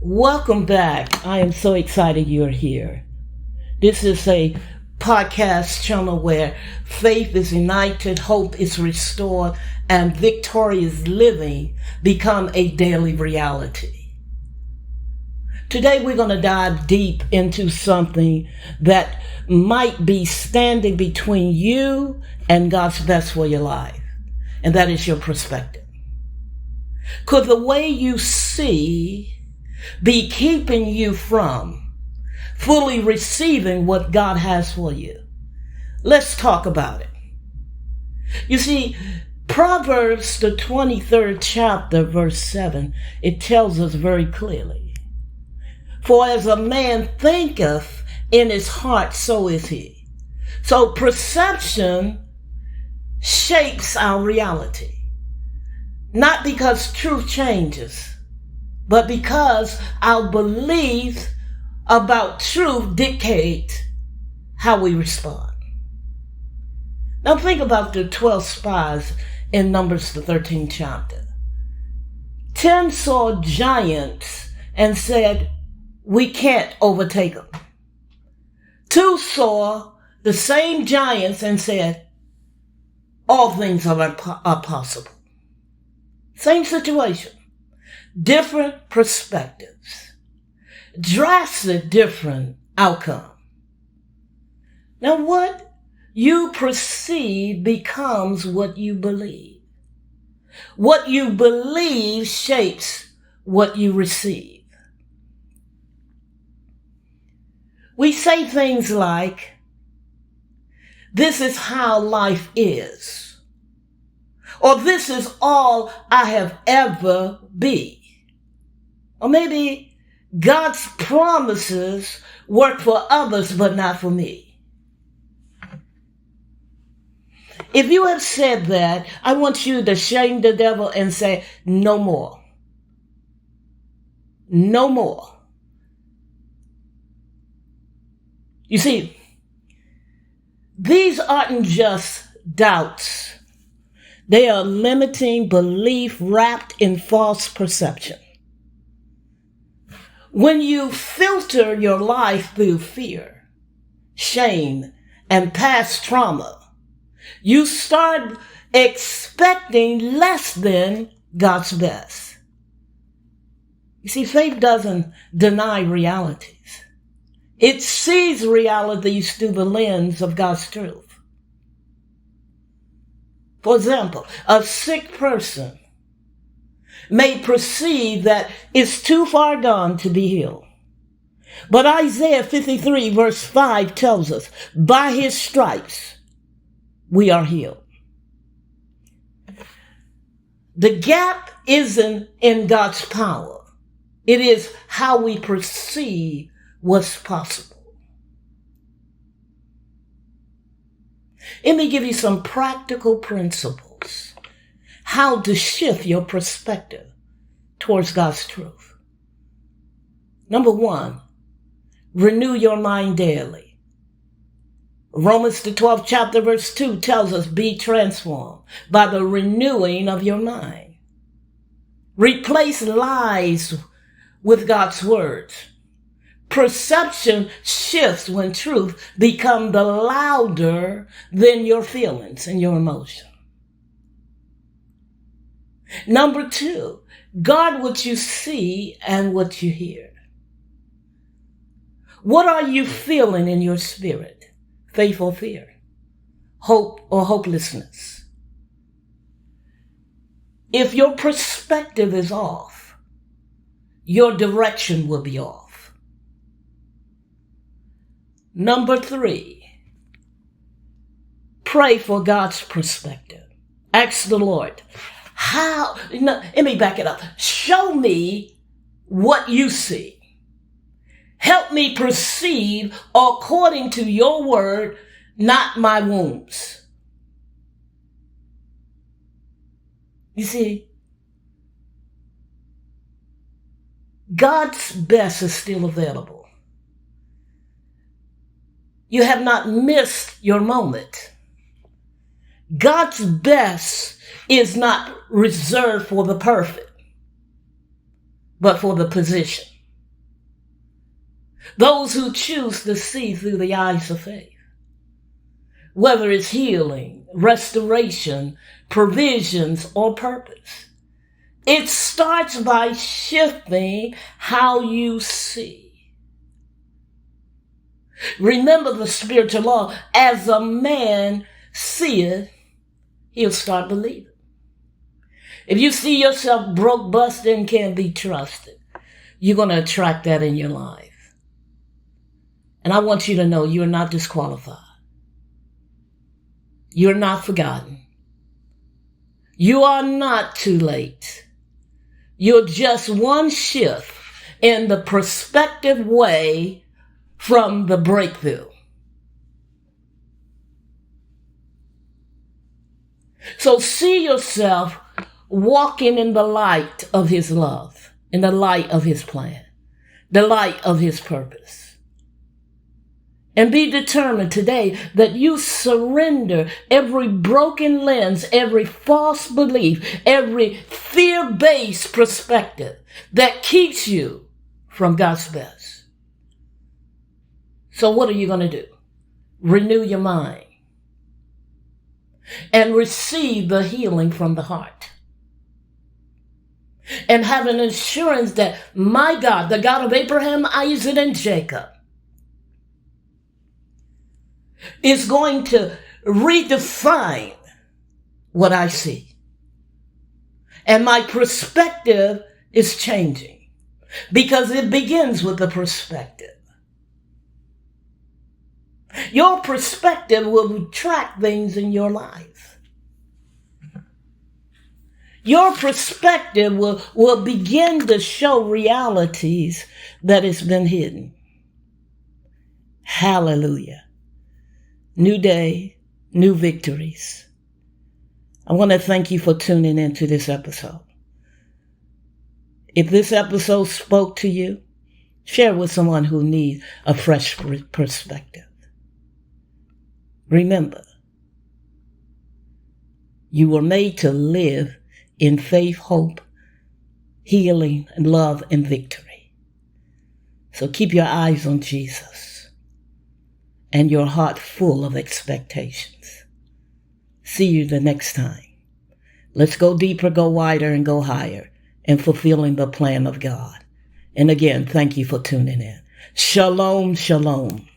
Welcome back. I am so excited you're here. This is a podcast channel where faith is united, hope is restored, and victorious living become a daily reality. Today we're going to dive deep into something that might be standing between you and God's best for your life, and that is your perspective. Could the way you see be keeping you from fully receiving what God has for you? Let's talk about it. You see, Proverbs, the 23rd chapter, verse 7, it tells us very clearly, "For as a man thinketh in his heart, so is he." So perception shapes our reality. Not because truth changes, but because our beliefs about truth dictate how we respond. Now think about the 12 spies in Numbers, the 13th chapter. 10 saw giants and said, "We can't overtake them." 2 saw the same giants and said, "All things are possible." Same situation. Different perspectives, drastic different outcome. Now what you perceive becomes what you believe. What you believe shapes what you receive. We say things like, "This is how life is," or "This is all I have ever been." Or maybe, "God's promises work for others, but not for me." If you have said that, I want you to shame the devil and say, "No more. No more." You see, these aren't just doubts. They are limiting belief wrapped in false perception. When you filter your life through fear, shame, and past trauma, you start expecting less than God's best. You see, faith doesn't deny realities. It sees realities through the lens of God's truth. For example, a sick person may perceive that it's too far gone to be healed. But Isaiah 53 verse 5 tells us, "By his stripes we are healed." The gap isn't in God's power. It is how we perceive what's possible. Let me give you some practical principles how to shift your perspective towards God's truth. Number 1, renew your mind daily. Romans, the 12th chapter, verse 2 tells us, "Be transformed by the renewing of your mind." Replace lies with God's words. Perception shifts when truth becomes louder than your feelings and your emotions. Number 2, guard what you see and what you hear. What are you feeling in your spirit? Faith or fear? Hope or hopelessness? If your perspective is off, your direction will be off. Number 3, pray for God's perspective. Ask the Lord, let me back it up. Show me what you see. Help me perceive according to your word, not my wounds. You see, God's best is still available. You have not missed your moment. God's best is not reserved for the perfect, but for the position. Those who choose to see through the eyes of faith, whether it's healing, restoration, provisions, or purpose. It starts by shifting how you see. Remember the spiritual law. As a man seeth, he'll start believing. If you see yourself broke, busted, and can't be trusted, you're going to attract that in your life. And I want you to know you're not disqualified. You're not forgotten. You are not too late. You're just one shift in the perspective way from the breakthrough. So see yourself walking in the light of his love, in the light of his plan, the light of his purpose. And be determined today that you surrender every broken lens, every false belief, every fear-based perspective that keeps you from God's best. So what are you going to do? Renew your mind and receive the healing from the heart. And have an assurance that my God, the God of Abraham, Isaac, and Jacob, is going to redefine what I see. And my perspective is changing because it begins with the perspective. Your perspective will attract things in your life. Your perspective will begin to show realities that has been hidden. Hallelujah. New day, new victories. I want to thank you for tuning into this episode. If this episode spoke to you, share with someone who needs a fresh perspective. Remember, you were made to live in faith, hope, healing, and love and victory. So keep your eyes on Jesus and your heart full of expectations. See you the next time. Let's go deeper, go wider, and go higher in fulfilling the plan of God. And again, thank you for tuning in. Shalom, shalom.